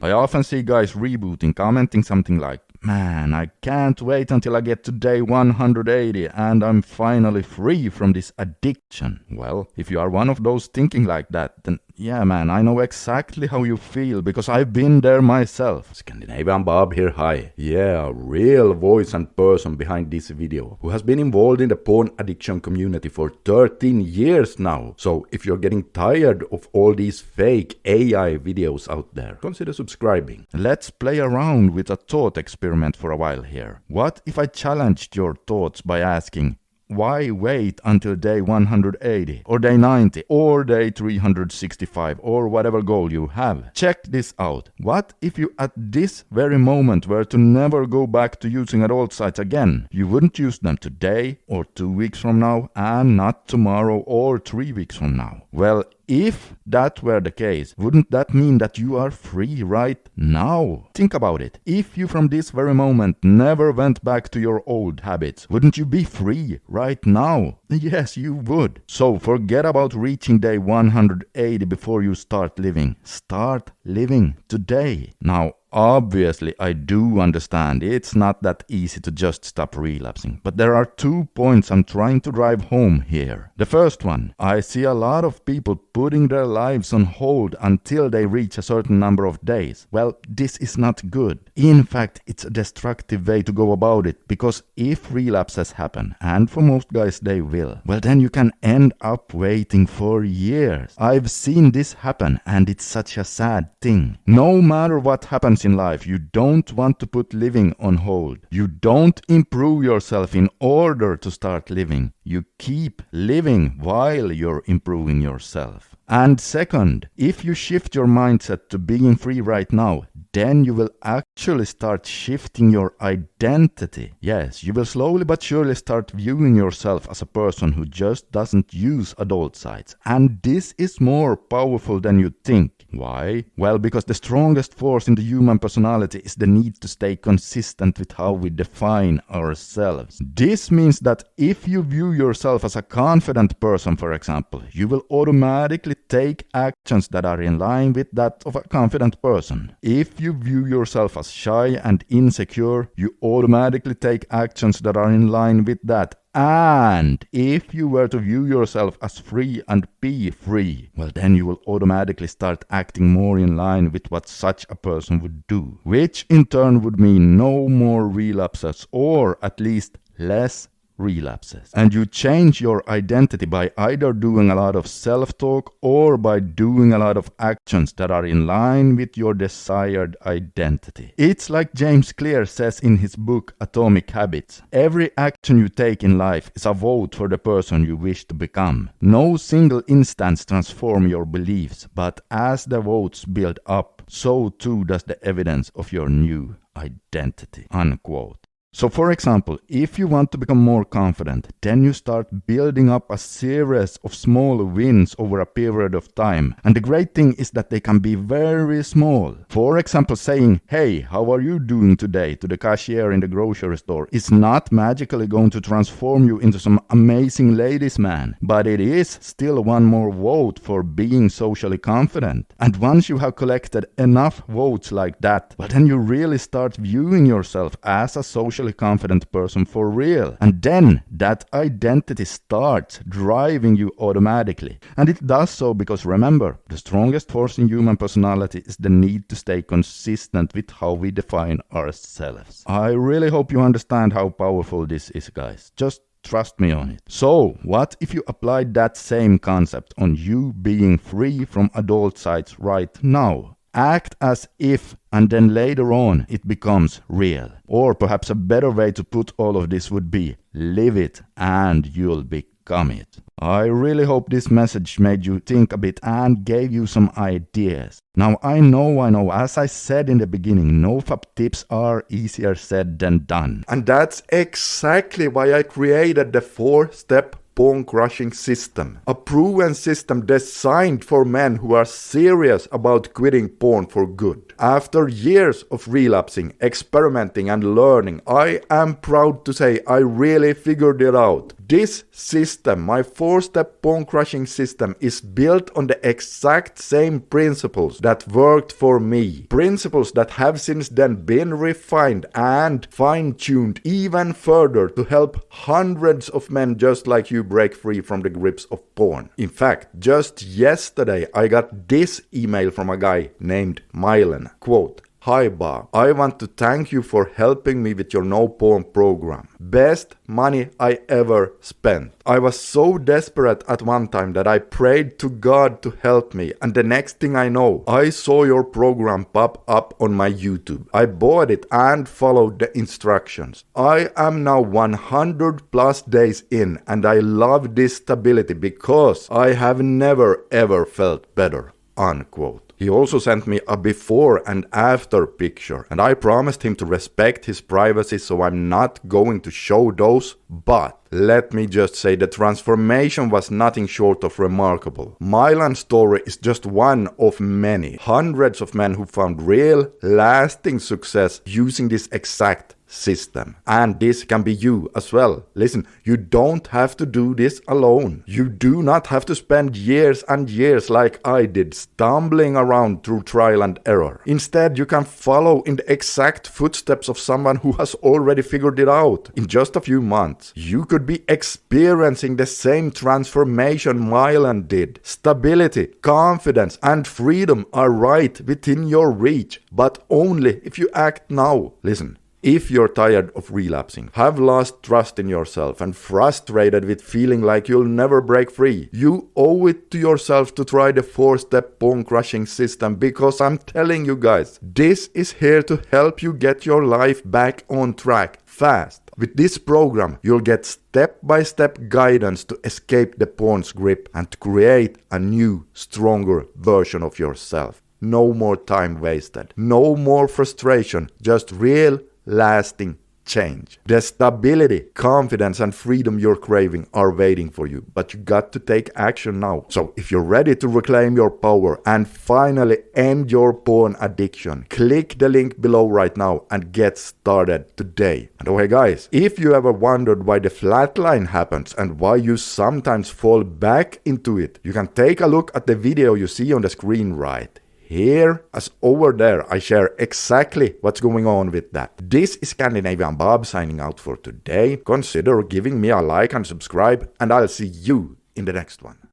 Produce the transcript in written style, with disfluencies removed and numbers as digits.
I often see guys rebooting, commenting something like, "Man, I can't wait until I get to day 180 and I'm finally free from this addiction." Well, if you are one of those thinking like that, then yeah, man, I know exactly how you feel because I've been there myself. Scandinavian Bob here, hi. Yeah, a real voice and person behind this video who has been involved in the porn addiction community for 13 years now. So if you're getting tired of all these fake AI videos out there, consider subscribing. Let's play around with a thought experiment for a while here. What if I challenged your thoughts by asking, why wait until day 180 or day 90 or day 365 or whatever goal you have? Check this out. What if you at this very moment were to never go back to using adult sites again? You wouldn't use them today or 2 weeks from now and not tomorrow or 3 weeks from now. Well, if that were the case, wouldn't that mean that you are free right now? Think about it. If you from this very moment never went back to your old habits, wouldn't you be free right now? Yes, you would. So forget about reaching day 180 before you start living. Start living today. Now, obviously, I do understand it's not that easy to just stop relapsing, but there are 2 points I'm trying to drive home here. The first one, I see a lot of people putting their lives on hold until they reach a certain number of days. Well, this is not good. In fact, it's a destructive way to go about it, because if relapses happen, and for most guys they will, well then you can end up waiting for years. I've seen this happen, and it's such a sad thing. No matter what happens in life, you don't want to put living on hold. You don't improve yourself in order to start living. You keep living while you're improving yourself. And second, if you shift your mindset to being free right now, then you will actually start shifting your identity. Yes, you will slowly but surely start viewing yourself as a person who just doesn't use adult sites. And this is more powerful than you think. Why? Well, because the strongest force in the human personality is the need to stay consistent with how we define ourselves. This means that if you view yourself as a confident person, for example, you will automatically take actions that are in line with that of a confident person. If you view yourself as shy and insecure, you automatically take actions that are in line with that. And if you were to view yourself as free and be free, well then you will automatically start acting more in line with what such a person would do, which in turn would mean no more relapses, or at least less relapses. And you change your identity by either doing a lot of self-talk or by doing a lot of actions that are in line with your desired identity. It's like James Clear says in his book Atomic Habits. Every action you take in life is a vote for the person you wish to become. No single instance transforms your beliefs, but as the votes build up, so too does the evidence of your new identity. Unquote. So for example, if you want to become more confident, then you start building up a series of small wins over a period of time. And the great thing is that they can be very small. For example, saying, "Hey, how are you doing today?" to the cashier in the grocery store is not magically going to transform you into some amazing ladies man, but it is still one more vote for being socially confident. And once you have collected enough votes like that, well then you really start viewing yourself as a socially confident person for real. And then that identity starts driving you automatically. And it does so because, remember, the strongest force in human personality is the need to stay consistent with how we define ourselves. I really hope you understand how powerful this is, guys. Just trust me on it. So, what if you applied that same concept on you being free from adult sites right now? Act as if, and then later on it becomes real. Or perhaps a better way to put all of this would be, live it and you'll become it. I really hope this message made you think a bit and gave you some ideas. Now I know, as I said in the beginning, NoFap tips are easier said than done. And that's exactly why I created the 4-step porn crushing system. A proven system designed for men who are serious about quitting porn for good. After years of relapsing, experimenting and learning, I am proud to say I really figured it out. This system, my 4-step pawn crushing system, is built on the exact same principles that worked for me. Principles that have since then been refined and fine-tuned even further to help hundreds of men just like you break free from the grips of porn. In fact, just yesterday I got this email from a guy named Mylan. Quote, "Hi Bob, I want to thank you for helping me with your no porn program. Best money I ever spent. I was so desperate at one time that I prayed to God to help me, and the next thing I know, I saw your program pop up on my YouTube. I bought it and followed the instructions. I am now 100 plus days in, and I love this stability because I have never ever felt better." Unquote. He also sent me a before and after picture, and I promised him to respect his privacy, so I'm not going to show those, but let me just say the transformation was nothing short of remarkable. Mylan's story is just one of many. Hundreds of men who found real, lasting success using this exact system. And this can be you as well. Listen, you don't have to do this alone. You do not have to spend years and years like I did stumbling around through trial and error. Instead, you can follow in the exact footsteps of someone who has already figured it out. In just a few months, you could be experiencing the same transformation Mylan did. Stability, confidence, and freedom are right within your reach, but only if you act now. Listen. If you're tired of relapsing, have lost trust in yourself, and frustrated with feeling like you'll never break free, you owe it to yourself to try the 4-step pawn crushing system, because I'm telling you guys, this is here to help you get your life back on track fast. With this program, you'll get step-by-step guidance to escape the pawn's grip and to create a new, stronger version of yourself. No more time wasted. No more frustration. Just real, lasting change. The stability, confidence, and freedom you're craving are waiting for you, but you got to take action now. So if you're ready to reclaim your power and finally end your porn addiction, click the link below right now and get started today. And okay guys, if you ever wondered why the flatline happens and why you sometimes fall back into it, you can take a look at the video you see on the screen right here, as over there, I share exactly what's going on with that. This is Scandinavian Bob signing out for today. Consider giving me a like and subscribe, and I'll see you in the next one.